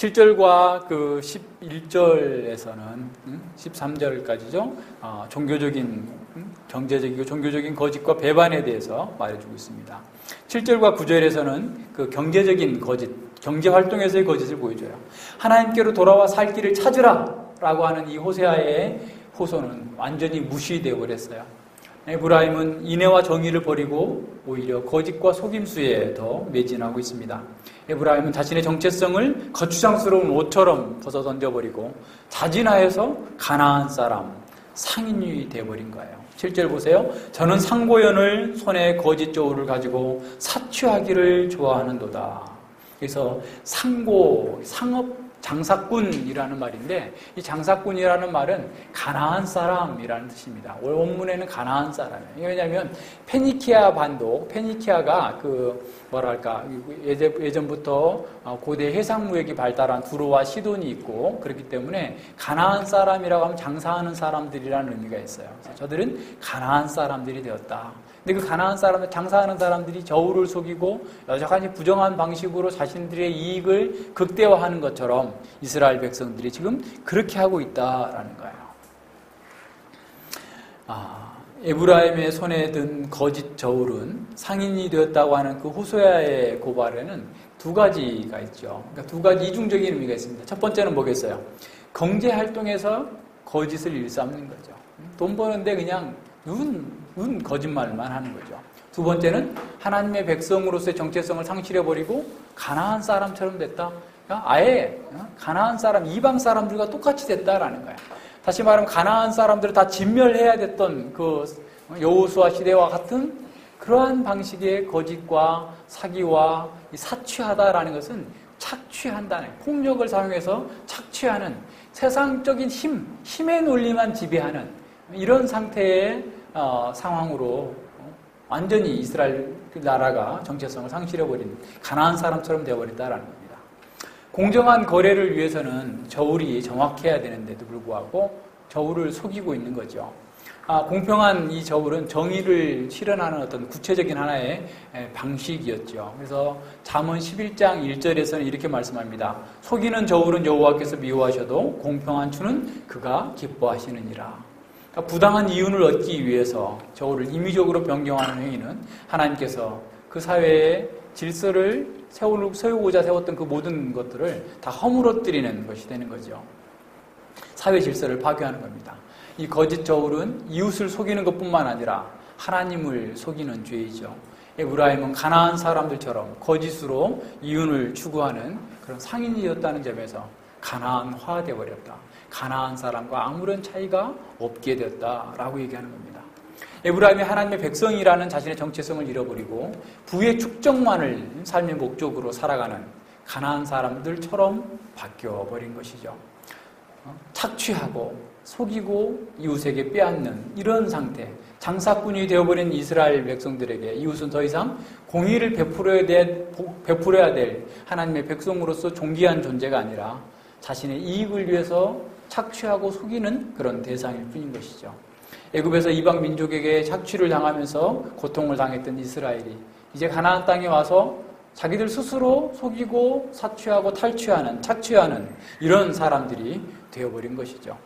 7절과 그 11절에서는 13절까지죠. 종교적인, 경제적이고 종교적인 거짓과 배반에 대해서 말해주고 있습니다. 7절과 9절에서는 그 경제적인 거짓, 경제 활동에서의 거짓을 보여줘요. 하나님께로 돌아와 살 길을 찾으라 라고 하는 이 호세아의 호소는 완전히 무시되어 버렸어요. 에브라임은 인애와 정의를 버리고 오히려 거짓과 속임수에 더 매진하고 있습니다. 에브라임은 자신의 정체성을 거추장스러운 옷처럼 벗어 던져버리고 자진하여서 가나안 사람, 상인이 되어버린 거예요. 7절 보세요. 저는 상고연을 손에 거짓 저울을 가지고 사취하기를 좋아하는도다. 그래서 상고, 상업 장사꾼이라는 말인데, 이 장사꾼이라는 말은 가나안 사람이라는 뜻입니다. 원문에는 가나안 사람이에요. 왜냐하면 페니키아 반도, 페니키아가 예전부터 고대 해상무역이 발달한 두로와 시돈이 있고, 그렇기 때문에 가나안 사람이라고 하면 장사하는 사람들이라는 의미가 있어요. 그래서 저들은 가나안 사람들이 되었다. 근데 그 가나안 사람들, 장사하는 사람들이 저울을 속이고 여러 가지 부정한 방식으로 자신들의 이익을 극대화하는 것처럼 이스라엘 백성들이 지금 그렇게 하고 있다라는 거예요. 에브라임의 손에 든 거짓 저울은 상인이 되었다고 하는 그 호세아의 고발에는 두 가지가 있죠. 그러니까 두 가지 이중적인 의미가 있습니다. 첫 번째는 뭐겠어요? 경제 활동에서 거짓을 일삼는 거죠. 돈 버는데 그냥 눈 거짓말만 하는 거죠. 두 번째는 하나님의 백성으로서의 정체성을 상실해버리고 가나안 사람처럼 됐다. 그러니까 아예 가나안 사람, 이방 사람들과 똑같이 됐다라는 거예요. 다시 말하면 가나안 사람들을 다 진멸해야 됐던 그 여호수아 시대와 같은 그러한 방식의 거짓과 사기와 사취하다라는 것은 착취한다는, 폭력을 사용해서 착취하는 세상적인 힘의 논리만 지배하는 이런 상태의 상황으로 완전히 이스라엘 나라가 정체성을 상실해버린 가나안 사람처럼 되어버린다라는 겁니다. 공정한 거래를 위해서는 저울이 정확해야 되는데도 불구하고 저울을 속이고 있는 거죠. 공평한 이 저울은 정의를 실현하는 어떤 구체적인 하나의 방식이었죠. 그래서 잠언 11장 1절에서는 이렇게 말씀합니다. 속이는 저울은 여호와께서 미워하셔도 공평한 추는 그가 기뻐하시느니라. 그러니까 부당한 이윤을 얻기 위해서 저울을 임의적으로 변경하는 행위는 하나님께서 그 사회의 질서를 세우고자 세웠던 그 모든 것들을 다 허물어뜨리는 것이 되는 거죠. 사회 질서를 파괴하는 겁니다. 이 거짓 저울은 이웃을 속이는 것뿐만 아니라 하나님을 속이는 죄이죠. 에브라임은 가나안 사람들처럼 거짓으로 이윤을 추구하는 그런 상인이었다는 점에서 가나안화 되어버렸다. 가나안 사람과 아무런 차이가 없게 되었다라고 얘기하는 겁니다. 에브라임이 하나님의 백성이라는 자신의 정체성을 잃어버리고 부의 축적만을 삶의 목적으로 살아가는 가나안 사람들처럼 바뀌어버린 것이죠. 착취하고 속이고 이웃에게 빼앗는 이런 상태, 장사꾼이 되어버린 이스라엘 백성들에게 이웃은 더 이상 공의를 베풀어야 될 하나님의 백성으로서 존귀한 존재가 아니라 자신의 이익을 위해서 착취하고 속이는 그런 대상일 뿐인 것이죠. 애굽에서 이방 민족에게 착취를 당하면서 고통을 당했던 이스라엘이 이제 가나안 땅에 와서 자기들 스스로 속이고 사취하고 착취하는 이런 사람들이 되어버린 것이죠.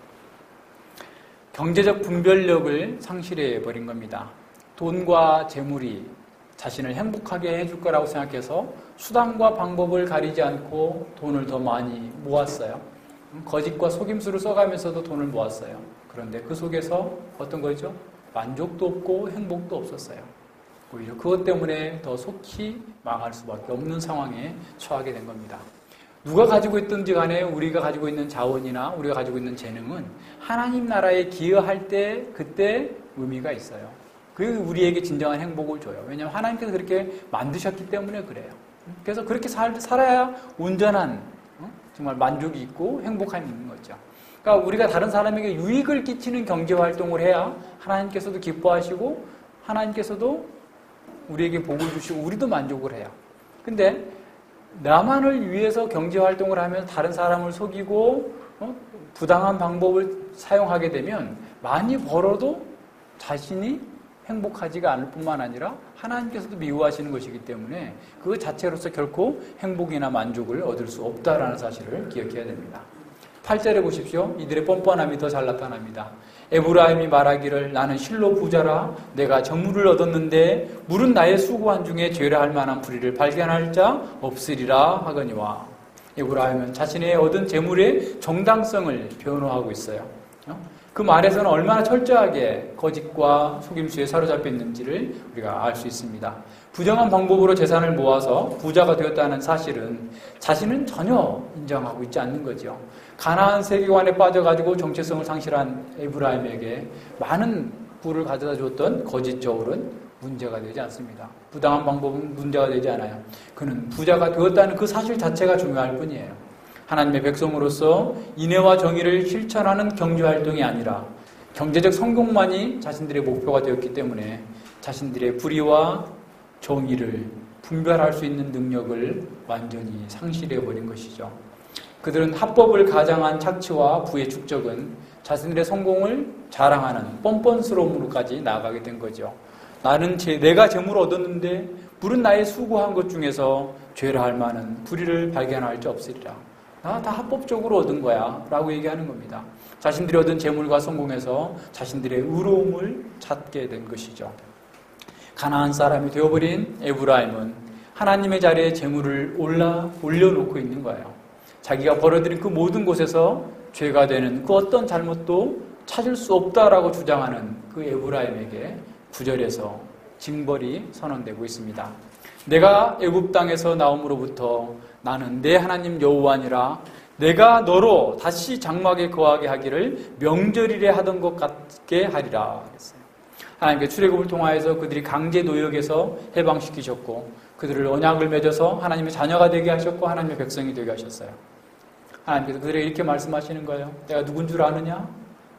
경제적 분별력을 상실해버린 겁니다. 돈과 재물이 자신을 행복하게 해줄 거라고 생각해서 수단과 방법을 가리지 않고 돈을 더 많이 모았어요. 거짓과 속임수를 써가면서도 돈을 모았어요. 그런데 그 속에서 어떤 거죠? 만족도 없고 행복도 없었어요. 오히려 그것 때문에 더 속히 망할 수밖에 없는 상황에 처하게 된 겁니다. 누가 가지고 있든지 간에 우리가 가지고 있는 자원이나 우리가 가지고 있는 재능은 하나님 나라에 기여할 때 그때 의미가 있어요. 그게 우리에게 진정한 행복을 줘요. 왜냐하면 하나님께서 그렇게 만드셨기 때문에 그래요. 그래서 그렇게 살아야 온전한 정말 만족이 있고 행복함이 있는 거죠. 그러니까 우리가 다른 사람에게 유익을 끼치는 경제활동을 해야 하나님께서도 기뻐하시고 하나님께서도 우리에게 복을 주시고 우리도 만족을 해요. 근데 나만을 위해서 경제활동을 하면서 다른 사람을 속이고 부당한 방법을 사용하게 되면 많이 벌어도 자신이 행복하지가 않을 뿐만 아니라 하나님께서도 미워하시는 것이기 때문에 그 자체로서 결코 행복이나 만족을 얻을 수 없다라는 사실을 기억해야 됩니다. 8절에 보십시오. 이들의 뻔뻔함이 더 잘 나타납니다. 에브라임이 말하기를 나는 실로 부자라 내가 정물을 얻었는데 물은 나의 수고한 중에 죄라 할 만한 불의를 발견할 자 없으리라 하거니와. 에브라임은 자신의 얻은 재물의 정당성을 변호하고 있어요. 그 말에서는 얼마나 철저하게 거짓과 속임수에 사로잡혀 있는지를 우리가 알 수 있습니다. 부정한 방법으로 재산을 모아서 부자가 되었다는 사실은 자신은 전혀 인정하고 있지 않는 거죠. 가나안 세계관에 빠져가지고 정체성을 상실한 에브라임에게 많은 부를 가져다 줬던 거짓 저울은 문제가 되지 않습니다. 부당한 방법은 문제가 되지 않아요. 그는 부자가 되었다는 그 사실 자체가 중요할 뿐이에요. 하나님의 백성으로서 인애와 정의를 실천하는 경제활동이 아니라 경제적 성공만이 자신들의 목표가 되었기 때문에 자신들의 불의와 정의를 분별할 수 있는 능력을 완전히 상실해버린 것이죠. 그들은 합법을 가장한 착취와 부의 축적은 자신들의 성공을 자랑하는 뻔뻔스러움으로까지 나아가게 된 거죠. 내가 재물을 얻었는데 물은 나의 수고한 것 중에서 죄라 할 만한 불의를 발견할 자 없으리라. 다 합법적으로 얻은 거야 라고 얘기하는 겁니다. 자신들이 얻은 재물과 성공에서 자신들의 의로움을 찾게 된 것이죠. 가나안 사람이 되어버린 에브라임은 하나님의 자리에 재물을 올려놓고 있는 거예요. 자기가 벌어들인 그 모든 곳에서 죄가 되는 그 어떤 잘못도 찾을 수 없다라고 주장하는 그 에브라임에게 9절에서 징벌이 선언되고 있습니다. 내가 애굽 땅에서 나옴으로부터 나는 내 하나님 여호와니라. 내가 너로 다시 장막에 거하게 하기를 명절일에 하던 것 같게 하리라 했어요. 하나님께 출애굽을 통하여서 그들이 강제 노역에서 해방시키셨고 그들을 언약을 맺어서 하나님의 자녀가 되게 하셨고 하나님의 백성이 되게 하셨어요. 하나님께서 그들에게 이렇게 말씀하시는 거예요. 내가 누군 줄 아느냐?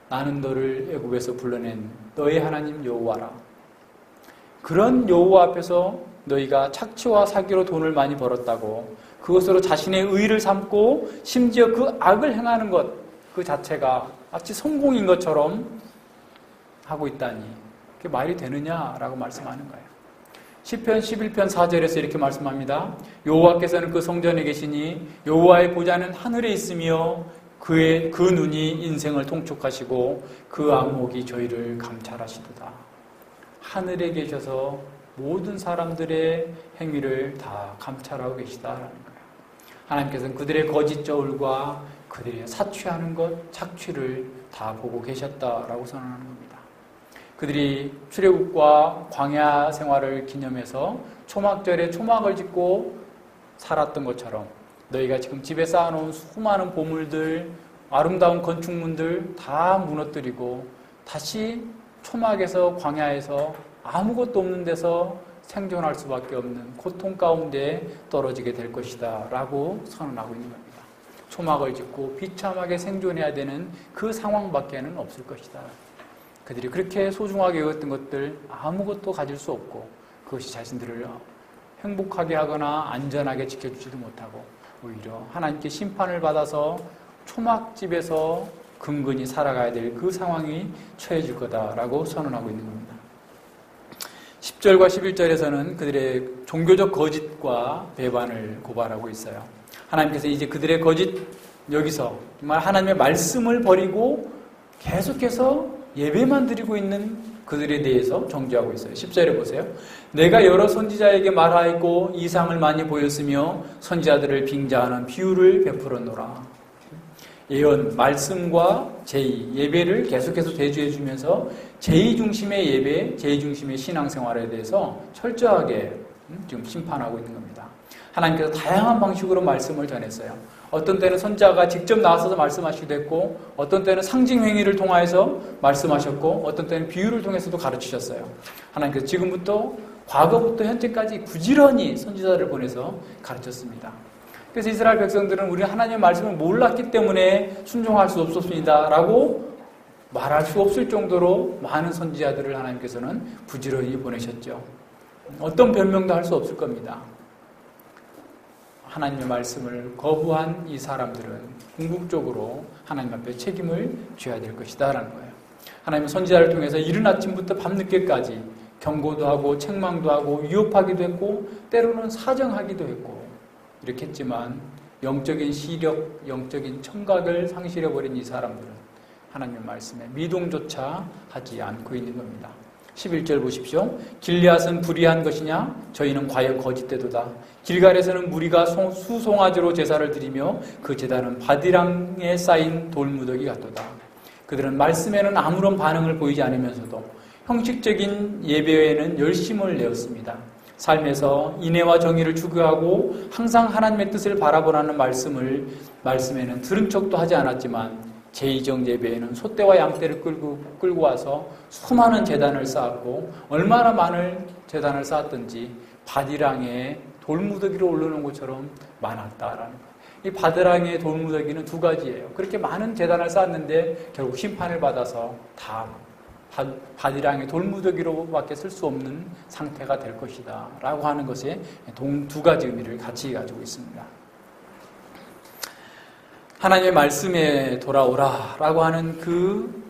나는 너를 애굽에서 불러낸 너의 하나님 여호와라. 그런 여호와 앞에서 너희가 착취와 사기로 돈을 많이 벌었다고 그것으로 자신의 의의를 삼고 심지어 그 악을 행하는 것 그 자체가 마치 성공인 것처럼 하고 있다니 그게 말이 되느냐라고 말씀하는 거예요. 시편 11편 4절에서 이렇게 말씀합니다. 여호와께서는 그 성전에 계시니 여호와의 보좌는 하늘에 있으며 그 눈이 인생을 통촉하시고 그 안목이 저희를 감찰하시도다. 하늘에 계셔서 모든 사람들의 행위를 다 감찰하고 계시다라는 거예요. 하나님께서는 그들의 거짓 저울과 그들의 사취하는 것, 착취를 다 보고 계셨다라고 선언하는 겁니다. 그들이 출애굽과 광야 생활을 기념해서 초막절에 초막을 짓고 살았던 것처럼 너희가 지금 집에 쌓아놓은 수많은 보물들, 아름다운 건축물들 다 무너뜨리고 다시 초막에서 광야에서 아무것도 없는 데서 생존할 수밖에 없는 고통 가운데 떨어지게 될 것이다 라고 선언하고 있는 겁니다. 초막을 짓고 비참하게 생존해야 되는 그 상황밖에는 없을 것이다. 그들이 그렇게 소중하게 여겼던 것들 아무것도 가질 수 없고 그것이 자신들을 행복하게 하거나 안전하게 지켜주지도 못하고 오히려 하나님께 심판을 받아서 초막집에서 근근히 살아가야 될 그 상황이 처해질 거다라고 선언하고 있는 겁니다. 10절과 11절에서는 그들의 종교적 거짓과 배반을 고발하고 있어요. 하나님께서 이제 그들의 거짓 여기서 정말 하나님의 말씀을 버리고 계속해서 예배만 드리고 있는 그들에 대해서 정죄하고 있어요. 10절에 보세요. 내가 여러 선지자에게 말하였고 이상을 많이 보였으며 선지자들을 빙자하는 비유를 베풀었노라. 예언, 말씀과 제의, 예배를 계속해서 대주해 주면서 제의 중심의 예배, 제의 중심의 신앙생활에 대해서 철저하게 지금 심판하고 있는 겁니다. 하나님께서 다양한 방식으로 말씀을 전했어요. 어떤 때는 선지자가 직접 나와서 말씀하시기도 했고 어떤 때는 상징 행위를 통하여서 말씀하셨고 어떤 때는 비유를 통해서도 가르치셨어요. 하나님께서 지금부터 과거부터 현재까지 부지런히 선지자를 보내서 가르쳤습니다. 그래서 이스라엘 백성들은 우리 하나님의 말씀을 몰랐기 때문에 순종할 수 없었습니다 라고 말할 수 없을 정도로 많은 선지자들을 하나님께서는 부지런히 보내셨죠. 어떤 변명도 할 수 없을 겁니다. 하나님의 말씀을 거부한 이 사람들은 궁극적으로 하나님 앞에 책임을 져야 될 것이다 라는 거예요. 하나님의 선지자를 통해서 이른 아침부터 밤늦게까지 경고도 하고 책망도 하고 위협하기도 했고 때로는 사정하기도 했고 이렇게 했지만 영적인 시력, 영적인 청각을 상실해버린 이 사람들은 하나님의 말씀에 미동조차 하지 않고 있는 겁니다. 11절 보십시오. 길리앗은 불의한 것이냐? 저희는 과연 거짓되도다. 길갈에서는 무리가 수송아지로 제사를 드리며 그 제단은 바디랑에 쌓인 돌무더기 같도다. 그들은 말씀에는 아무런 반응을 보이지 않으면서도 형식적인 예배에는 열심을 내었습니다. 삶에서 인애와 정의를 추구하고 항상 하나님의 뜻을 바라보라는 말씀에는 들은 척도 하지 않았지만 제2적 예배에는 소떼와 양떼를 끌고 와서 수많은 제단을 쌓았고 얼마나 많은 제단을 쌓았든지 바디랑에 돌무더기로 올라오는 것처럼 많았다라는 거예요. 이 바디랑의 돌무더기는 두 가지예요. 그렇게 많은 제단을 쌓았는데 결국 심판을 받아서 다 바디랑의 돌무더기로밖에 쓸 수 없는 상태가 될 것이다 라고 하는 것에 두 가지 의미를 같이 가지고 있습니다. 하나님의 말씀에 돌아오라 라고 하는 그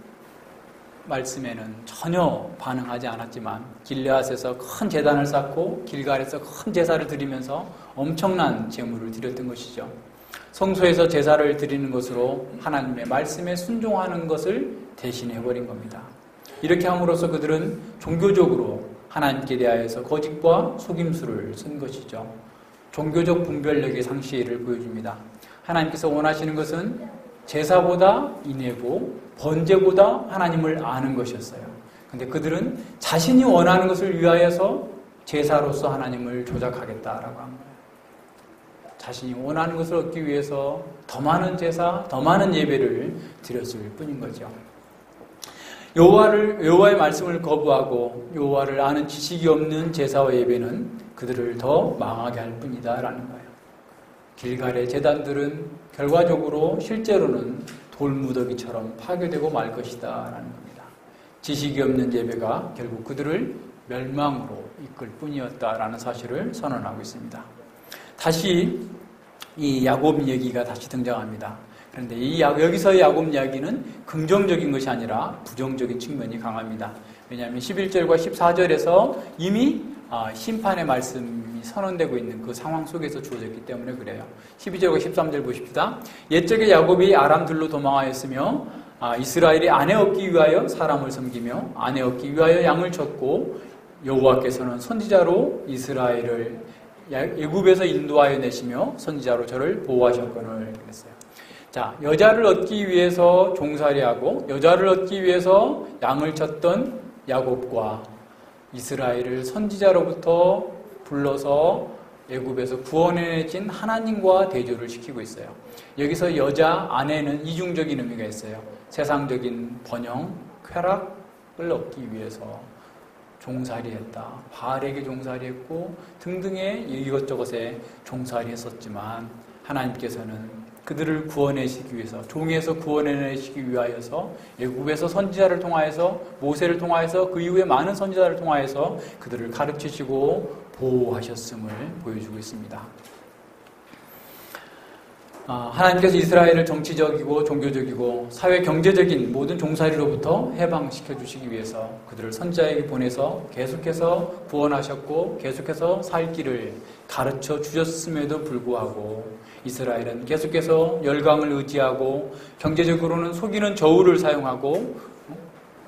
말씀에는 전혀 반응하지 않았지만 길르앗에서 큰 제단을 쌓고 길갈에서 큰 제사를 드리면서 엄청난 제물을 드렸던 것이죠. 성소에서 제사를 드리는 것으로 하나님의 말씀에 순종하는 것을 대신해버린 겁니다. 이렇게 함으로써 그들은 종교적으로 하나님께 대하여서 거짓과 속임수를 쓴 것이죠. 종교적 분별력의 상실을 보여줍니다. 하나님께서 원하시는 것은 제사보다 인애고 번제보다 하나님을 아는 것이었어요. 근데 그들은 자신이 원하는 것을 위하여서 제사로서 하나님을 조작하겠다라고 한 거예요. 자신이 원하는 것을 얻기 위해서 더 많은 제사, 더 많은 예배를 드렸을 뿐인 거죠. 여호와의 말씀을 거부하고 여호와를 아는 지식이 없는 제사와 예배는 그들을 더 망하게 할 뿐이다라는 거예요. 길갈의 제단들은 결과적으로 실제로는 돌무더기처럼 파괴되고 말 것이다 라는 겁니다. 지식이 없는 예배가 결국 그들을 멸망으로 이끌 뿐이었다라는 사실을 선언하고 있습니다. 다시 이 야곱 얘기가 다시 등장합니다. 그런데 여기서의 야곱 이야기는 긍정적인 것이 아니라 부정적인 측면이 강합니다. 왜냐하면 11절과 14절에서 이미 심판의 말씀이 선언되고 있는 그 상황 속에서 주어졌기 때문에 그래요. 12절과 13절 보십시다. 옛적에 야곱이 아람들로 도망하였으며 이스라엘이 아내 얻기 위하여 사람을 섬기며 아내 얻기 위하여 양을 쳤고 여호와께서는 선지자로 이스라엘을 애굽에서 인도하여 내시며 선지자로 저를 보호하셨거늘 그랬어요. 자, 여자를 얻기 위해서 종살이하고 여자를 얻기 위해서 양을 쳤던 야곱과 이스라엘을 선지자로부터 불러서 애굽에서 구원해내신 하나님과 대조를 시키고 있어요. 여기서 여자, 아내는 이중적인 의미가 있어요. 세상적인 번영, 쾌락을 얻기 위해서 종살이했다. 바알에게 종살이했고 등등의 이것저것에 종살이했었지만 하나님께서는 그들을 구원해내시기 위해서 종에서 구원해내시기 위하여서 애굽에서 선지자를 통하여서 모세를 통하여서 그 이후에 많은 선지자를 통하여서 그들을 가르치시고 보호하셨음을 보여주고 있습니다. 하나님께서 이스라엘을 정치적이고 종교적이고 사회 경제적인 모든 종살이로부터 해방시켜 주시기 위해서 그들을 선지자에게 보내서 계속해서 구원하셨고 계속해서 살 길을 가르쳐 주셨음에도 불구하고 이스라엘은 계속해서 열강을 의지하고 경제적으로는 속이는 저울을 사용하고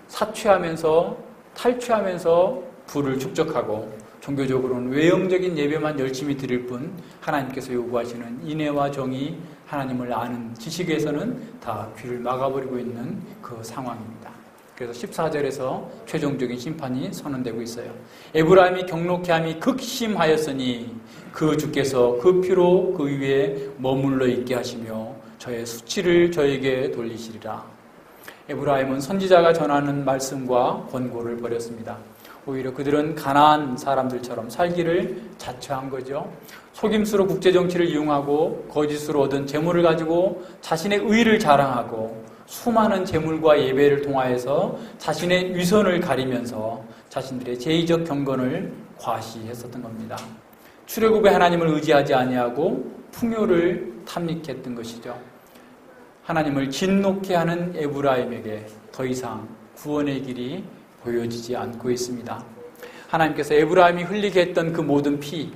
사취하면서 탈취하면서 부를 축적하고 종교적으로는 외형적인 예배만 열심히 드릴 뿐 하나님께서 요구하시는 인애와 정의, 하나님을 아는 지식에서는 다 귀를 막아버리고 있는 그 상황입니다. 그래서 14절에서 최종적인 심판이 선언되고 있어요. 에브라임이 경록케 함이 극심하였으니 그 주께서 그 피로 그 위에 머물러 있게 하시며 저의 수치를 저에게 돌리시리라. 에브라임은 선지자가 전하는 말씀과 권고를 버렸습니다. 오히려 그들은 가나안 사람들처럼 살기를 자처한 거죠. 속임수로 국제정치를 이용하고 거짓으로 얻은 재물을 가지고 자신의 의를 자랑하고 수많은 재물과 예배를 통하여서 자신의 위선을 가리면서 자신들의 제의적 경건을 과시했었던 겁니다. 출애굽의 하나님을 의지하지 아니하고 풍요를 탐닉했던 것이죠. 하나님을 진노케 하는 에브라임에게 더 이상 구원의 길이 보여지지 않고 있습니다. 하나님께서 에브라임이 흘리게 했던 그 모든 피,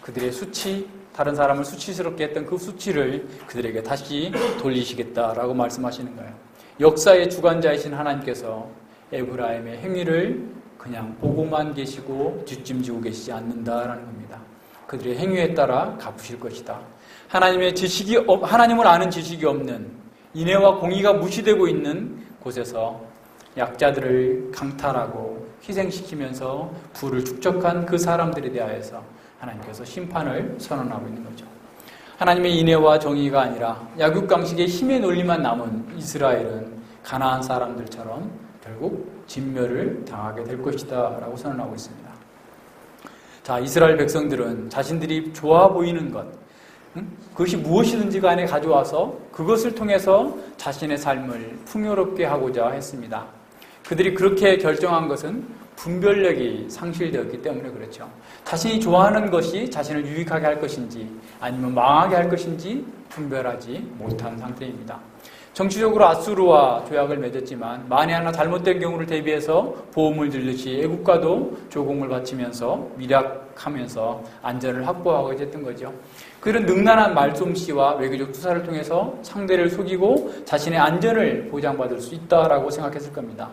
그들의 수치, 다른 사람을 수치스럽게 했던 그 수치를 그들에게 다시 돌리시겠다라고 말씀하시는 거예요. 역사의 주관자이신 하나님께서 에브라임의 행위를 그냥 보고만 계시고 뒷짐지고 계시지 않는다라는 겁니다. 그들의 행위에 따라 갚으실 것이다. 하나님을 아는 지식이 없는, 인애와 공의가 무시되고 있는 곳에서 약자들을 강탈하고 희생시키면서 부를 축적한 그 사람들에 대하여서 하나님께서 심판을 선언하고 있는 거죠. 하나님의 인애와 정의가 아니라 약육강식의 힘의 논리만 남은 이스라엘은 가나안 사람들처럼 결국 진멸을 당하게 될 것이다 라고 선언하고 있습니다. 자, 이스라엘 백성들은 자신들이 좋아 보이는 것, 그것이 무엇이든지 간에 가져와서 그것을 통해서 자신의 삶을 풍요롭게 하고자 했습니다. 그들이 그렇게 결정한 것은 분별력이 상실되었기 때문에 그렇죠. 자신이 좋아하는 것이 자신을 유익하게 할 것인지 아니면 망하게 할 것인지 분별하지 못한 상태입니다. 정치적으로 아수르와 조약을 맺었지만 만에 하나 잘못된 경우를 대비해서 보험을 들듯이 애국가도 조공을 바치면서 밀약하면서 안전을 확보하고자 했던 거죠. 그런 능란한 말솜씨와 외교적 투사를 통해서 상대를 속이고 자신의 안전을 보장받을 수 있다라고 생각했을 겁니다.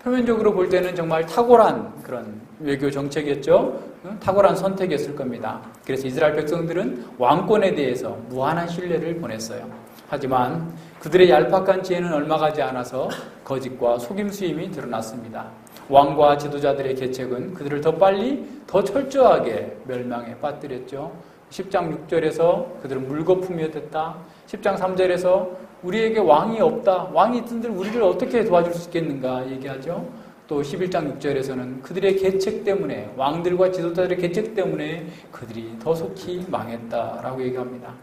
표면적으로 볼 때는 정말 탁월한 그런 외교 정책이었죠. 탁월한 선택이었을 겁니다. 그래서 이스라엘 백성들은 왕권에 대해서 무한한 신뢰를 보냈어요. 하지만 그들의 얄팍한 지혜는 얼마 가지 않아서 거짓과 속임수임이 드러났습니다. 왕과 지도자들의 계책은 그들을 더 빨리 더 철저하게 멸망에 빠뜨렸죠. 10장 6절에서 그들은 물거품이었다. 10장 3절에서 우리에게 왕이 없다. 왕이 있던들 우리를 어떻게 도와줄 수 있겠는가 얘기하죠. 또 11장 6절에서는 그들의 계책 때문에, 왕들과 지도자들의 계책 때문에 그들이 더 속히 망했다라고 얘기합니다.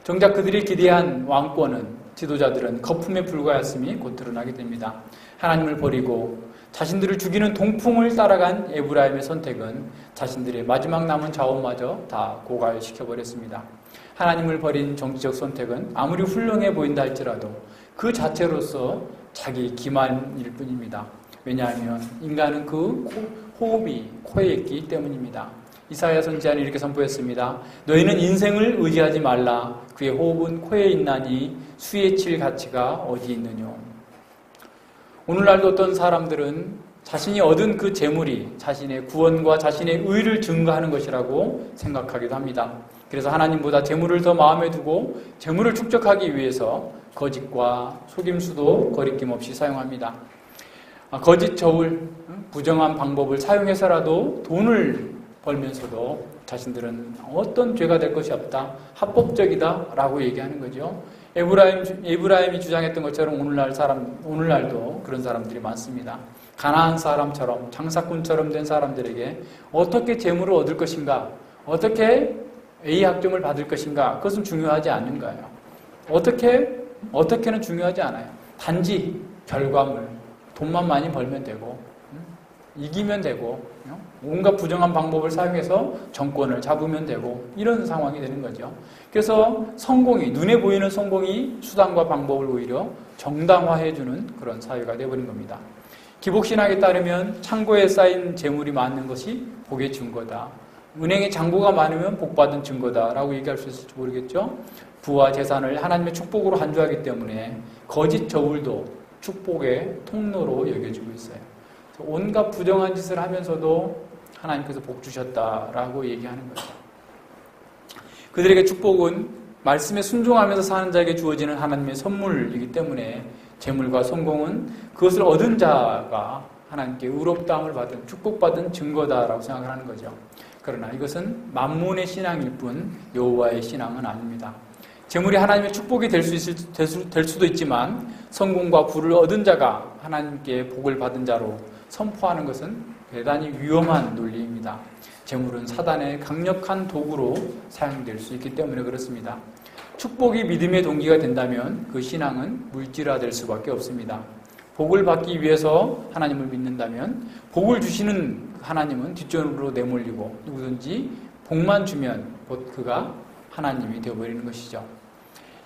정작 그들이 기대한 왕권은, 지도자들은 거품에 불과했음이 곧 드러나게 됩니다. 하나님을 버리고 자신들을 죽이는 동풍을 따라간 에브라임의 선택은 자신들의 마지막 남은 자원마저 다 고갈시켜버렸습니다. 하나님을 버린 정치적 선택은 아무리 훌륭해 보인다 할지라도 그 자체로서 자기 기만일 뿐입니다. 왜냐하면 인간은 그 호흡이 코에 있기 때문입니다. 이사야 선지자는 이렇게 선포했습니다. 너희는 인생을 의지하지 말라. 그의 호흡은 코에 있나니 수에 칠 가치가 어디 있느뇨. 오늘날도 어떤 사람들은 자신이 얻은 그 재물이 자신의 구원과 자신의 의를 증거하는 것이라고 생각하기도 합니다. 그래서 하나님보다 재물을 더 마음에 두고 재물을 축적하기 위해서 거짓과 속임수도 거리낌 없이 사용합니다. 거짓 저울, 부정한 방법을 사용해서라도 돈을 벌면서도 자신들은 어떤 죄가 될 것이 없다, 합법적이다 라고 얘기하는 거죠. 에브라임이 주장했던 것처럼 오늘날도 그런 사람들이 많습니다. 가나안 사람처럼, 장사꾼처럼 된 사람들에게 어떻게 재물을 얻을 것인가, 어떻게 A 학점을 받을 것인가, 그것은 중요하지 않은 거예요. 어떻게는 중요하지 않아요. 단지 결과물, 돈만 많이 벌면 되고, 이기면 되고, 온갖 부정한 방법을 사용해서 정권을 잡으면 되고, 이런 상황이 되는 거죠. 그래서 눈에 보이는 성공이 수단과 방법을 오히려 정당화해주는 그런 사회가 되어버린 겁니다. 기복신학에 따르면 창고에 쌓인 재물이 많은 것이 복의 증거다. 은행에 잔고가 많으면 복받은 증거다라고 얘기할 수 있을지 모르겠죠. 부와 재산을 하나님의 축복으로 간주하기 때문에 거짓 저울도 축복의 통로로 여겨지고 있어요. 온갖 부정한 짓을 하면서도 하나님께서 복 주셨다라고 얘기하는 거죠. 그들에게 축복은 말씀에 순종하면서 사는 자에게 주어지는 하나님의 선물이기 때문에 재물과 성공은 그것을 얻은 자가 하나님께 의롭다함을 받은, 축복받은 증거다라고 생각하는 거죠. 그러나 이것은 만문의 신앙일 뿐 여호와의 신앙은 아닙니다. 재물이 하나님의 축복이 될 수도 있지만 성공과 부를 얻은 자가 하나님께 복을 받은 자로 선포하는 것은 대단히 위험한 논리입니다. 재물은 사단의 강력한 도구로 사용될 수 있기 때문에 그렇습니다. 축복이 믿음의 동기가 된다면 그 신앙은 물질화될 수밖에 없습니다. 복을 받기 위해서 하나님을 믿는다면 복을 주시는 하나님은 뒷전으로 내몰리고 누구든지 복만 주면 곧 그가 하나님이 되어버리는 것이죠.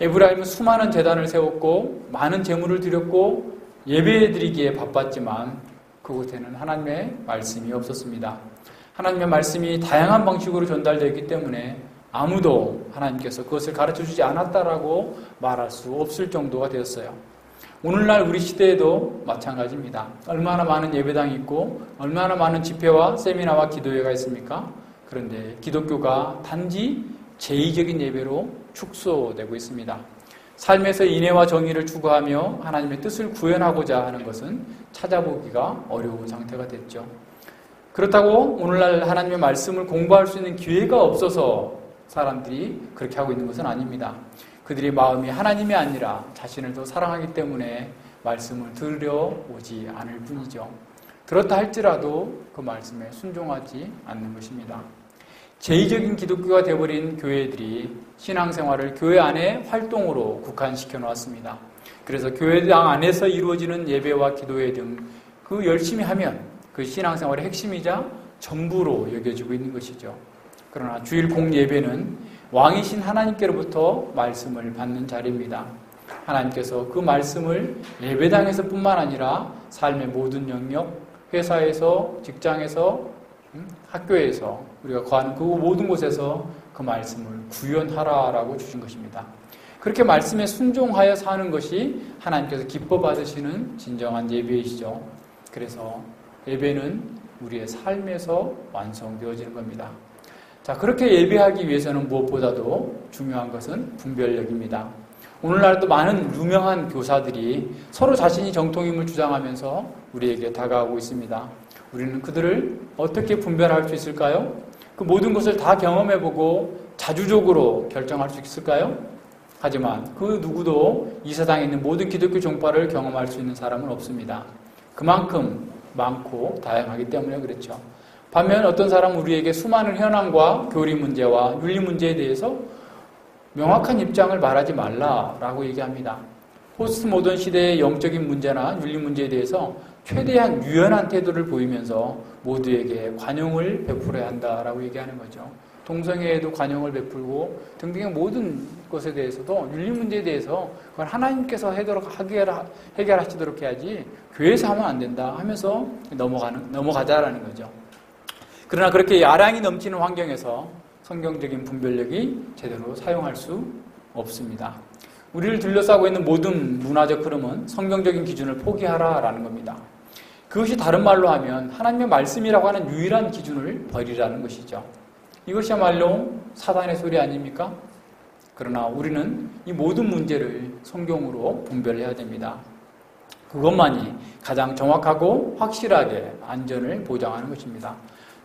에브라임은 수많은 제단을 세웠고 많은 재물을 드렸고 예배드리기에 바빴지만 그곳에는 하나님의 말씀이 없었습니다. 하나님의 말씀이 다양한 방식으로 전달되기 때문에 아무도 하나님께서 그것을 가르쳐주지 않았다라고 말할 수 없을 정도가 되었어요. 오늘날 우리 시대에도 마찬가지입니다. 얼마나 많은 예배당이 있고 얼마나 많은 집회와 세미나와 기도회가 있습니까? 그런데 기독교가 단지 제의적인 예배로 축소되고 있습니다. 삶에서 인애와 정의를 추구하며 하나님의 뜻을 구현하고자 하는 것은 찾아보기가 어려운 상태가 됐죠. 그렇다고 오늘날 하나님의 말씀을 공부할 수 있는 기회가 없어서 사람들이 그렇게 하고 있는 것은 아닙니다. 그들의 마음이 하나님이 아니라 자신을 더 사랑하기 때문에 말씀을 들여오지 않을 뿐이죠. 들었다 할지라도 그 말씀에 순종하지 않는 것입니다. 제의적인 기독교가 되어버린 교회들이 신앙생활을 교회 안에 활동으로 국한시켜 놓았습니다. 그래서 교회당 안에서 이루어지는 예배와 기도회 등 그 열심히 하면 그 신앙생활의 핵심이자 전부로 여겨지고 있는 것이죠. 그러나 주일 공예배는 왕이신 하나님께로부터 말씀을 받는 자리입니다. 하나님께서 그 말씀을 예배당에서뿐만 아니라 삶의 모든 영역, 회사에서, 직장에서, 학교에서 우리가 거하는 그 모든 곳에서 그 말씀을 구현하라라고 주신 것입니다. 그렇게 말씀에 순종하여 사는 것이 하나님께서 기뻐 받으시는 진정한 예배이시죠. 그래서 예배는 우리의 삶에서 완성되어지는 겁니다. 자, 그렇게 예배하기 위해서는 무엇보다도 중요한 것은 분별력입니다. 오늘날도 많은 유명한 교사들이 서로 자신이 정통임을 주장하면서 우리에게 다가오고 있습니다. 우리는 그들을 어떻게 분별할 수 있을까요? 그 모든 것을 다 경험해보고 자주적으로 결정할 수 있을까요? 하지만 그 누구도 이 세상에 있는 모든 기독교 종파를 경험할 수 있는 사람은 없습니다. 그만큼 많고 다양하기 때문에 그렇죠. 반면 어떤 사람은 우리에게 수많은 현황과 교리 문제와 윤리 문제에 대해서 명확한 입장을 말하지 말라라고 얘기합니다. 포스트 모던 시대의 영적인 문제나 윤리 문제에 대해서 최대한 유연한 태도를 보이면서 모두에게 관용을 베풀어야 한다라고 얘기하는 거죠. 동성애에도 관용을 베풀고 등등의 모든 것에 대해서도 윤리 문제에 대해서 그걸 하나님께서 해결하시도록 해야지 교회에서 하면 안 된다 하면서 넘어가자라는 거죠. 그러나 그렇게 야량이 넘치는 환경에서 성경적인 분별력이 제대로 사용할 수 없습니다. 우리를 둘러싸고 있는 모든 문화적 흐름은 성경적인 기준을 포기하라라는 겁니다. 그것이 다른 말로 하면 하나님의 말씀이라고 하는 유일한 기준을 버리라는 것이죠. 이것이야말로 사단의 소리 아닙니까? 그러나 우리는 이 모든 문제를 성경으로 분별해야 됩니다. 그것만이 가장 정확하고 확실하게 안전을 보장하는 것입니다.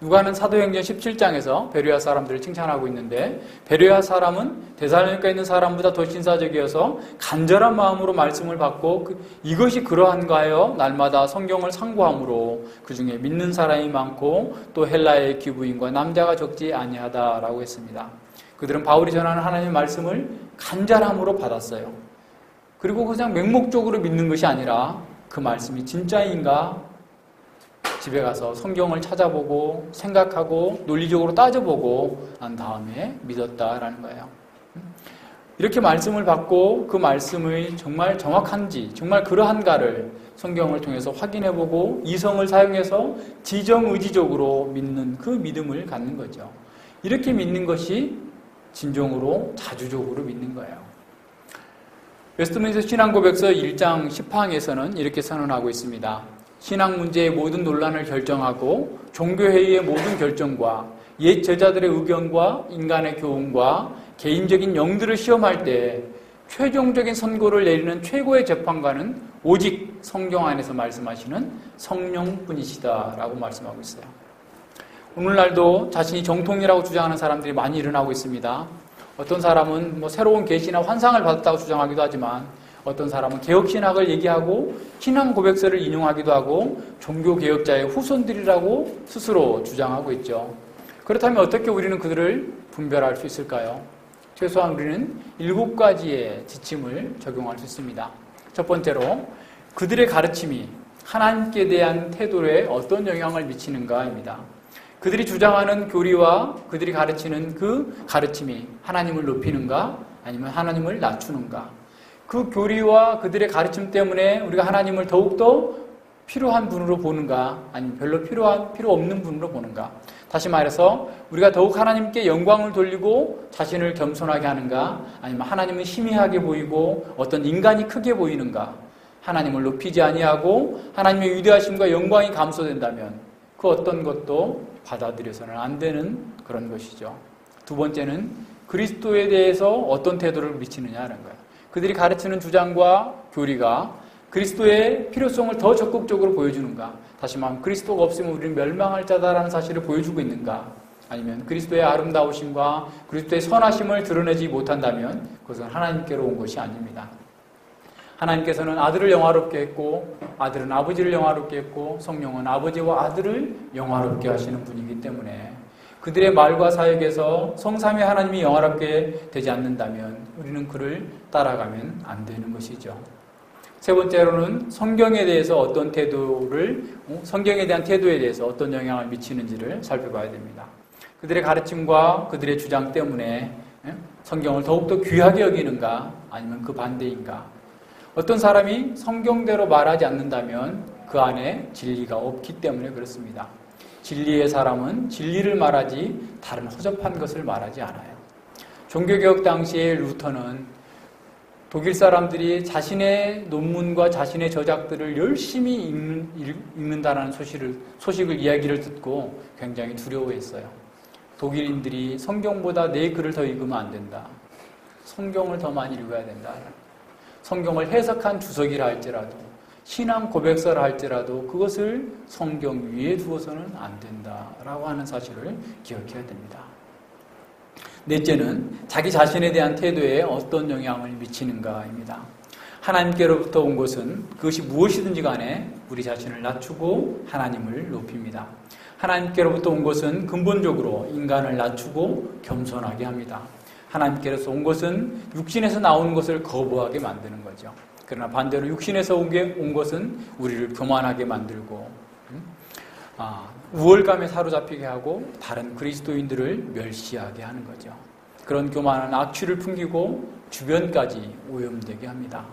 누가는 사도행전 17장에서 베레아 사람들을 칭찬하고 있는데 베레아 사람은 데살로니가에 있는 사람보다 더 신사적이어서 간절한 마음으로 말씀을 받고 이것이 그러한가 하여 날마다 성경을 상고함으로 그 중에 믿는 사람이 많고 또 헬라의 기부인과 남자가 적지 아니하다라고 했습니다. 그들은 바울이 전하는 하나님의 말씀을 간절함으로 받았어요. 그리고 그냥 맹목적으로 믿는 것이 아니라 그 말씀이 진짜인가 집에 가서 성경을 찾아보고 생각하고 논리적으로 따져보고 난 다음에 믿었다라는 거예요. 이렇게 말씀을 받고 그 말씀이 정말 정확한지 정말 그러한가를 성경을 통해서 확인해보고 이성을 사용해서 지정의지적으로 믿는 그 믿음을 갖는 거죠. 이렇게 믿는 것이 진정으로 자주적으로 믿는 거예요. 웨스트민스터 신앙고백서 1장 10항에서는 이렇게 선언하고 있습니다. 신앙 문제의 모든 논란을 결정하고 종교회의의 모든 결정과 옛 제자들의 의견과 인간의 교훈과 개인적인 영들을 시험할 때 최종적인 선고를 내리는 최고의 재판관은 오직 성경 안에서 말씀하시는 성령뿐이시다라고 말씀하고 있어요. 오늘날도 자신이 정통이라고 주장하는 사람들이 많이 일어나고 있습니다. 어떤 사람은 새로운 계시나 환상을 받았다고 주장하기도 하지만 어떤 사람은 개혁신학을 얘기하고 신앙 고백서를 인용하기도 하고 종교개혁자의 후손들이라고 스스로 주장하고 있죠. 그렇다면 어떻게 우리는 그들을 분별할 수 있을까요? 최소한 우리는 7가지의 지침을 적용할 수 있습니다. 첫 번째로 그들의 가르침이 하나님께 대한 태도에 어떤 영향을 미치는가입니다. 그들이 주장하는 교리와 그들이 가르치는 그 가르침이 하나님을 높이는가 아니면 하나님을 낮추는가. 그 교리와 그들의 가르침 때문에 우리가 하나님을 더욱더 필요한 분으로 보는가, 아니면 별로 필요 없는 분으로 보는가? 다시 말해서 우리가 더욱 하나님께 영광을 돌리고 자신을 겸손하게 하는가, 아니면 하나님은 희미하게 보이고 어떤 인간이 크게 보이는가? 하나님을 높이지 아니하고 하나님의 위대하심과 영광이 감소된다면 그 어떤 것도 받아들여서는 안 되는 그런 것이죠. 두 번째는 그리스도에 대해서 어떤 태도를 미치느냐는 거예요. 그들이 가르치는 주장과 교리가 그리스도의 필요성을 더 적극적으로 보여주는가? 다시 말하면 그리스도가 없으면 우리는 멸망할 자다라는 사실을 보여주고 있는가? 아니면 그리스도의 아름다우심과 그리스도의 선하심을 드러내지 못한다면 그것은 하나님께로 온 것이 아닙니다. 하나님께서는 아들을 영화롭게 했고 아들은 아버지를 영화롭게 했고 성령은 아버지와 아들을 영화롭게 하시는 분이기 때문에 그들의 말과 사역에서 성삼위 하나님이 영화롭게 되지 않는다면 우리는 그를 따라가면 안 되는 것이죠. 세 번째로는 성경에 대해서 어떤 성경에 대한 태도에 대해서 어떤 영향을 미치는지를 살펴봐야 됩니다. 그들의 가르침과 그들의 주장 때문에 성경을 더욱더 귀하게 여기는가 아니면 그 반대인가? 어떤 사람이 성경대로 말하지 않는다면 그 안에 진리가 없기 때문에 그렇습니다. 진리의 사람은 진리를 말하지 다른 허접한 것을 말하지 않아요. 종교개혁 당시에 루터는 독일 사람들이 자신의 논문과 자신의 저작들을 열심히 읽는다는 소식을 이야기를 듣고 굉장히 두려워했어요. 독일인들이 성경보다 내 글을 더 읽으면 안 된다. 성경을 더 많이 읽어야 된다. 성경을 해석한 주석이라 할지라도 신앙 고백서라 할지라도 그것을 성경 위에 두어서는 안 된다라고 하는 사실을 기억해야 됩니다. 넷째는 자기 자신에 대한 태도에 어떤 영향을 미치는가입니다. 하나님께로부터 온 것은 그것이 무엇이든지 간에 우리 자신을 낮추고 하나님을 높입니다. 하나님께로부터 온 것은 근본적으로 인간을 낮추고 겸손하게 합니다. 하나님께로서 온 것은 육신에서 나오는 것을 거부하게 만드는 거죠. 그러나 반대로 육신에서 온 것은 우리를 교만하게 만들고 우월감에 사로잡히게 하고 다른 그리스도인들을 멸시하게 하는 거죠. 그런 교만한 악취를 풍기고 주변까지 오염되게 합니다.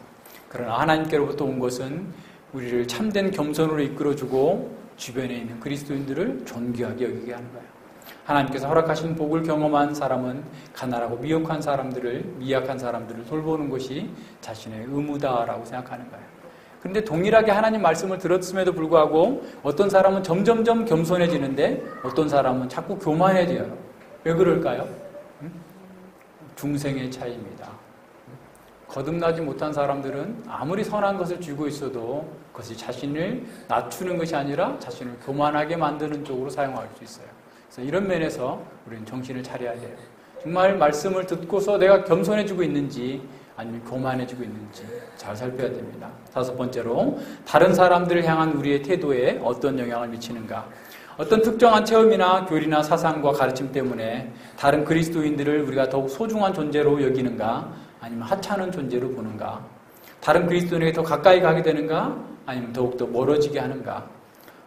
그러나 하나님께로부터 온 것은 우리를 참된 겸손으로 이끌어주고 주변에 있는 그리스도인들을 존귀하게 여기게 하는 거예요. 하나님께서 허락하신 복을 경험한 사람은 가난하고 미약한 사람들을 돌보는 것이 자신의 의무다라고 생각하는 거예요. 그런데 동일하게 하나님 말씀을 들었음에도 불구하고 어떤 사람은 점점점 겸손해지는데 어떤 사람은 자꾸 교만해져요. 왜 그럴까요? 중생의 차이입니다. 거듭나지 못한 사람들은 아무리 선한 것을 쥐고 있어도 그것이 자신을 낮추는 것이 아니라 자신을 교만하게 만드는 쪽으로 사용할 수 있어요. 그래서 이런 면에서 우리는 정신을 차려야 돼요. 정말 말씀을 듣고서 내가 겸손해지고 있는지 아니면 교만해지고 있는지 잘 살펴야 됩니다. 다섯 번째로 다른 사람들을 향한 우리의 태도에 어떤 영향을 미치는가? 어떤 특정한 체험이나 교리나 사상과 가르침 때문에 다른 그리스도인들을 우리가 더욱 소중한 존재로 여기는가? 아니면 하찮은 존재로 보는가? 다른 그리스도인에게 더 가까이 가게 되는가? 아니면 더욱더 멀어지게 하는가?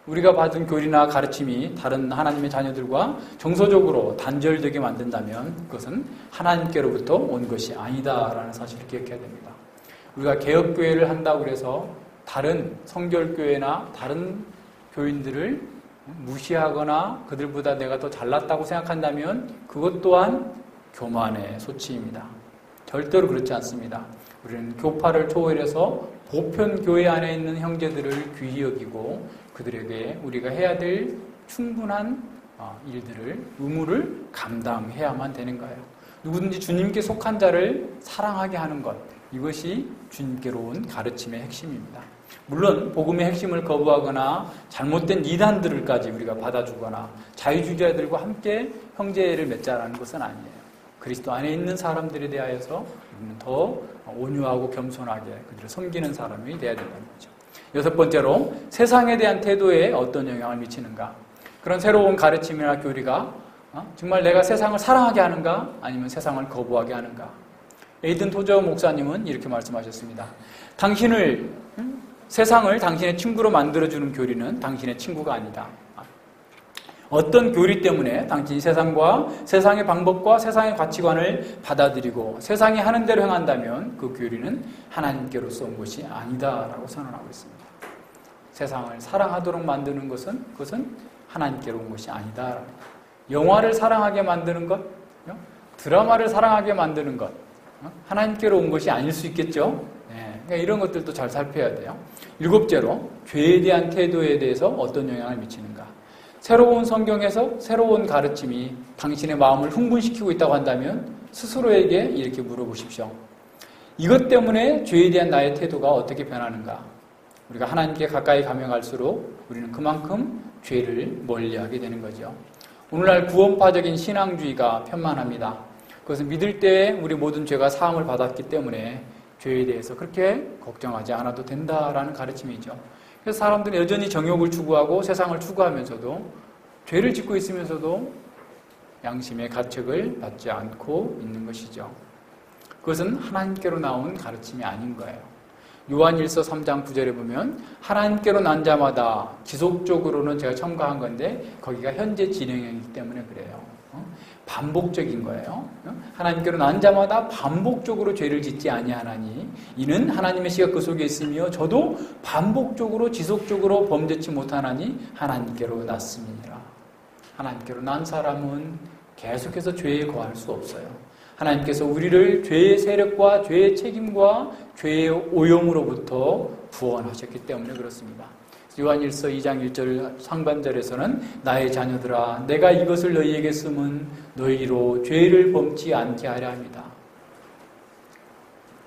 우리가 받은 교리나 가르침이 다른 하나님의 자녀들과 정서적으로 단절되게 만든다면 그것은 하나님께로부터 온 것이 아니다라는 사실을 기억해야 됩니다. 우리가 개혁교회를 한다고 해서 다른 성결교회나 다른 교인들을 무시하거나 그들보다 내가 더 잘났다고 생각한다면 그것 또한 교만의 소치입니다. 절대로 그렇지 않습니다. 우리는 교파를 초월해서 보편 교회 안에 있는 형제들을 귀히 여기고 그들에게 우리가 해야 될 충분한 의무를 감당해야만 되는 거예요. 누구든지 주님께 속한 자를 사랑하게 하는 것, 이것이 주님께로 온 가르침의 핵심입니다. 물론 복음의 핵심을 거부하거나 잘못된 이단들까지 우리가 받아주거나 자유주의자들과 함께 형제를 맺자라는 것은 아니에요. 그리스도 안에 있는 사람들에 대하여서 우리는 더 온유하고 겸손하게 그들을 섬기는 사람이 되어야 된다는 거죠. 여섯 번째로 세상에 대한 태도에 어떤 영향을 미치는가? 그런 새로운 가르침이나 교리가 정말 내가 세상을 사랑하게 하는가? 아니면 세상을 거부하게 하는가? 에이든 토저 목사님은 이렇게 말씀하셨습니다. 세상을 당신의 친구로 만들어주는 교리는 당신의 친구가 아니다. 어떤 교리 때문에 당신이 세상의 방법과 세상의 가치관을 받아들이고 세상이 하는 대로 행한다면 그 교리는 하나님께로서 온 것이 아니다라고 선언하고 있습니다. 세상을 사랑하도록 만드는 것은 그것은 하나님께로 온 것이 아니다. 영화를 사랑하게 만드는 것, 드라마를 사랑하게 만드는 것, 하나님께로 온 것이 아닐 수 있겠죠. 그러니까 이런 것들도 잘 살펴야 돼요. 7째로 죄에 대한 태도에 대해서 어떤 영향을 미치는가. 새로운 성경에서 새로운 가르침이 당신의 마음을 흥분시키고 있다고 한다면 스스로에게 이렇게 물어보십시오. 이것 때문에 죄에 대한 나의 태도가 어떻게 변하는가. 우리가 하나님께 가까이 가면 갈수록 우리는 그만큼 죄를 멀리하게 되는 거죠. 오늘날 구원파적인 신앙주의가 편만합니다. 그것은 믿을 때 우리 모든 죄가 사함을 받았기 때문에 죄에 대해서 그렇게 걱정하지 않아도 된다라는 가르침이죠. 그래서 사람들은 여전히 정욕을 추구하고 세상을 추구하면서도 죄를 짓고 있으면서도 양심의 가책을 받지 않고 있는 것이죠. 그것은 하나님께로 나온 가르침이 아닌 거예요. 요한일서 3장 9절에 보면 하나님께로 난 자마다 지속적으로는 제가 첨가한 건데 거기가 현재 진행형이기 때문에 그래요. 반복적인 거예요. 하나님께로 난 자마다 반복적으로 죄를 짓지 아니하나니 이는 하나님의 씨가 그 속에 있으며 저도 반복적으로 지속적으로 범죄치 못하나니 하나님께로 났음이니라. 하나님께로 난 사람은 계속해서 죄에 거할 수 없어요. 하나님께서 우리를 죄의 세력과 죄의 책임과 죄의 오염으로부터 구원하셨기 때문에 그렇습니다. 요한일서 2장 1절 상반절에서는 나의 자녀들아 내가 이것을 너희에게 쓰면 너희로 죄를 범치 않게 하려 합니다.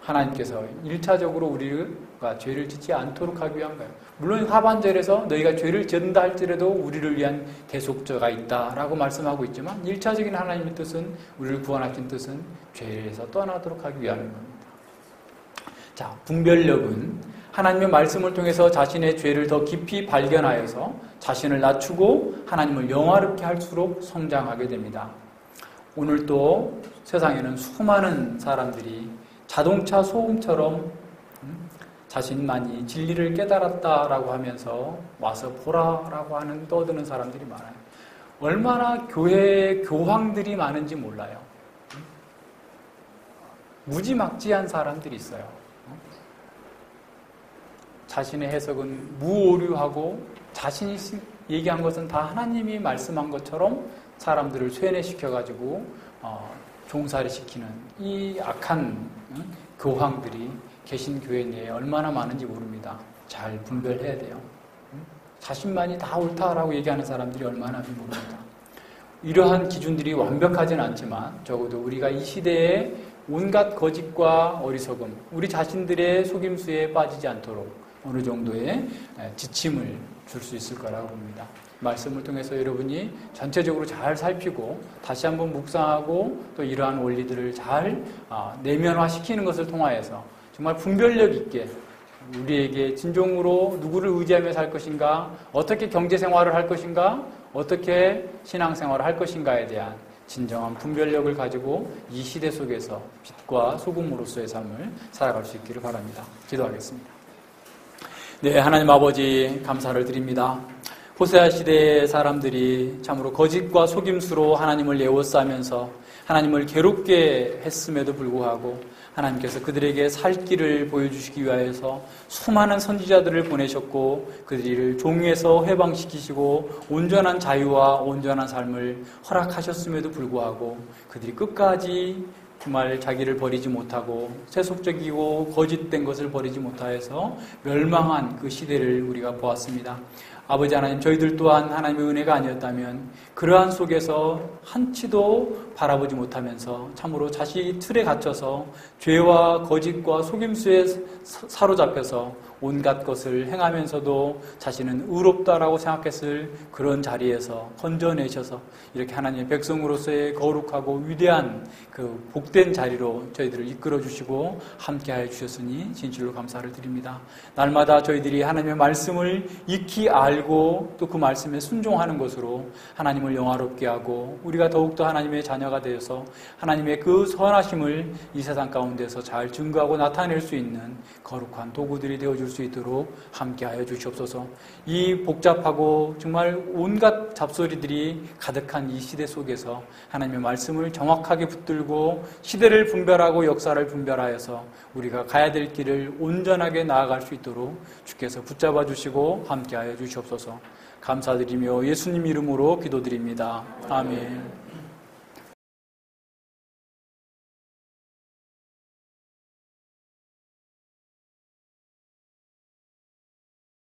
하나님께서 1차적으로 우리가 죄를 짓지 않도록 하기 위한 거예요. 물론 하반절에서 너희가 죄를 짓는다 할지라도 우리를 위한 대속자가 있다라고 말씀하고 있지만 1차적인 하나님의 뜻은 우리를 구원하신 뜻은 죄에서 떠나도록 하기 위한 겁니다. 자, 분별력은 하나님의 말씀을 통해서 자신의 죄를 더 깊이 발견하여서 자신을 낮추고 하나님을 영화롭게 할수록 성장하게 됩니다. 오늘 또 세상에는 수많은 사람들이 자동차 소음처럼 자신만이 진리를 깨달았다라고 하면서 와서 보라라고 하는 떠드는 사람들이 많아요. 얼마나 교회에 교황들이 많은지 몰라요. 무지막지한 사람들이 있어요. 자신의 해석은 무오류하고 자신이 얘기한 것은 다 하나님이 말씀한 것처럼 사람들을 쇠뇌시켜가지고 종살이 시키는 이 악한 교황들이 계신 교회 내에 얼마나 많은지 모릅니다. 잘 분별해야 돼요. 자신만이 다 옳다라고 얘기하는 사람들이 얼마나 모릅니다. 이러한 기준들이 완벽하진 않지만 적어도 우리가 이 시대에 온갖 거짓과 어리석음, 우리 자신들의 속임수에 빠지지 않도록 어느 정도의 지침을 줄 수 있을 거라고 봅니다. 말씀을 통해서 여러분이 전체적으로 잘 살피고 다시 한번 묵상하고 또 이러한 원리들을 잘 내면화시키는 것을 통하여서 정말 분별력 있게 우리에게 진정으로 누구를 의지하며 살 것인가, 어떻게 경제생활을 할 것인가, 어떻게 신앙생활을 할 것인가에 대한 진정한 분별력을 가지고 이 시대 속에서 빛과 소금으로서의 삶을 살아갈 수 있기를 바랍니다. 기도하겠습니다. 네, 하나님 아버지 감사를 드립니다. 호세아 시대의 사람들이 참으로 거짓과 속임수로 하나님을 에워싸면서 하나님을 괴롭게 했음에도 불구하고 하나님께서 그들에게 살 길을 보여주시기 위하여서 수많은 선지자들을 보내셨고 그들을 종에서 해방시키시고 온전한 자유와 온전한 삶을 허락하셨음에도 불구하고 그들이 끝까지 정말 자기를 버리지 못하고 세속적이고 거짓된 것을 버리지 못하여서 멸망한 그 시대를 우리가 보았습니다. 아버지 하나님, 저희들 또한 하나님의 은혜가 아니었다면 그러한 속에서 한치도 바라보지 못하면서 참으로 자신이 틀에 갇혀서 죄와 거짓과 속임수에 사로잡혀서 온갖 것을 행하면서도 자신은 의롭다라고 생각했을 그런 자리에서 건져내셔서 이렇게 하나님의 백성으로서의 거룩하고 위대한 그 복된 자리로 저희들을 이끌어 주시고 함께하여 주셨으니 진실로 감사를 드립니다. 날마다 저희들이 하나님의 말씀을 익히 알고 또 그 말씀에 순종하는 것으로 하나님을 영화롭게 하고 우리가 더욱더 하나님의 자녀가 되어서 하나님의 그 선하심을 이 세상 가운데서 잘 증거하고 나타낼 수 있는 거룩한 도구들이 되어줄 수 있도록 함께하여 주시옵소서. 이 복잡하고 정말 온갖 잡소리들이 가득한 이 시대 속에서 하나님의 말씀을 정확하게 붙들고 시대를 분별하고 역사를 분별하여서 우리가 가야 될 길을 온전하게 나아갈 수 있도록 주께서 붙잡아 주시고 함께하여 주시옵소서. 감사드리며 예수님 이름으로 기도드립니다. 아멘.